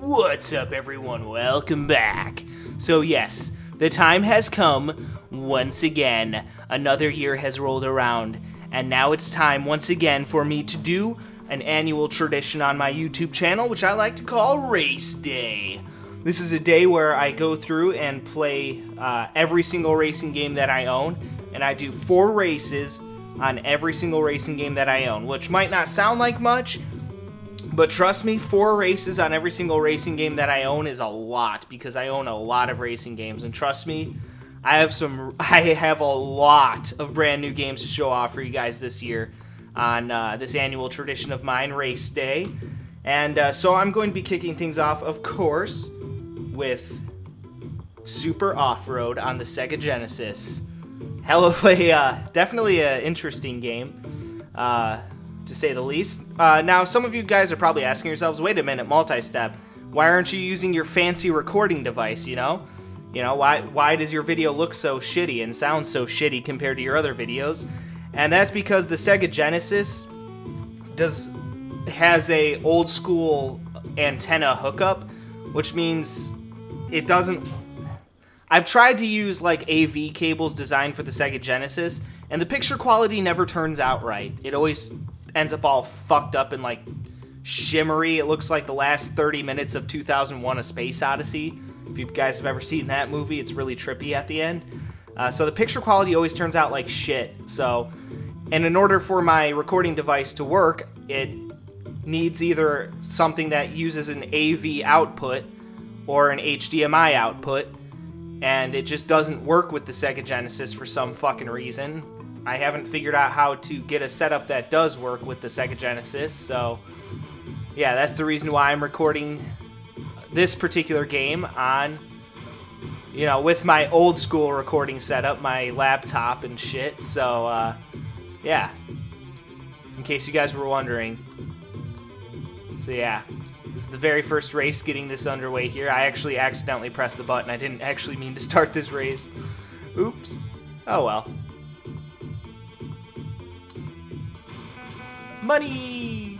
What's up, everyone? Welcome back. So yes, the time has come once again. Another year has rolled around, and now it's time once again for me to do an annual tradition on my YouTube channel, which I like to call Race Day. This is a day where I go through and play every single racing game that I own, and I do 4 races on every single racing game that I own, which might not sound like much, but trust me, 4 races on every single racing game that I own is a lot, because I own a lot of racing games, and trust me, I have a lot of brand new games to show off for you guys this year on this annual tradition of mine, Race Day. And so I'm going to be kicking things off, of course, with Super Off-Road on the Sega Genesis. Hell of a, definitely an interesting game, to say the least. Now, some of you guys are probably asking yourselves, wait a minute, multi-step, why aren't you using your fancy recording device, you know? Why does your video look so shitty and sound so shitty compared to your other videos? And that's because the Sega Genesis has a old school antenna hookup, which means it doesn't... I've tried to use like AV cables designed for the Sega Genesis, and the picture quality never turns out right. It always ends up all fucked up and like shimmery. It looks like the last 30 minutes of 2001: A Space Odyssey. If you guys have ever seen that movie, it's really trippy at the end. So the picture quality always turns out like shit. And in order for my recording device to work, it needs either something that uses an AV output or an HDMI output, and it just doesn't work with the Sega Genesis for some fucking reason. I haven't figured out how to get a setup that does work with the Sega Genesis, so yeah, that's the reason why I'm recording this particular game on, with my old school recording setup, my laptop and shit, so, yeah, in case you guys were wondering. So yeah, this is the very first race getting this underway here. I actually accidentally pressed the button. I didn't actually mean to start this race. Oops. Oh well. Money!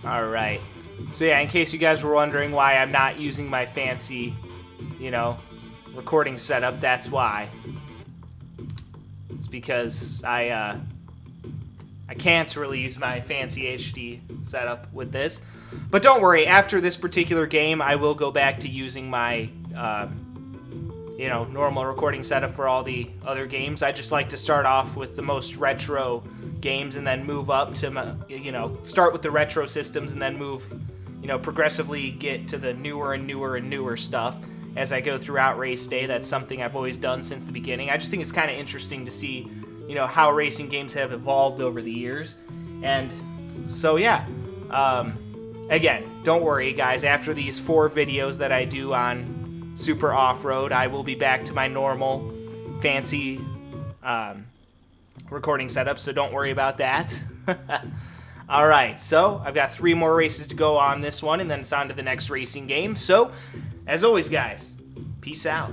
Alright. So yeah, in case you guys were wondering why I'm not using my fancy, recording setup, that's why. It's because I can't really use my fancy HD setup with this. But don't worry, after this particular game, I will go back to using my, normal recording setup for all the other games. I just like to start off with the most retro games and then move up to, start with the retro systems and then move, progressively get to the newer and newer and newer stuff as I go throughout Race Day. That's something I've always done since the beginning. I just think it's kind of interesting to see, how racing games have evolved over the years. And so, yeah. Again, don't worry, guys. After these 4 videos that I do on Super Off-Road, I will be back to my normal, fancy recording setup, so don't worry about that. Alright, so I've got 3 more races to go on this one, and then it's on to the next racing game. So, as always, guys, peace out.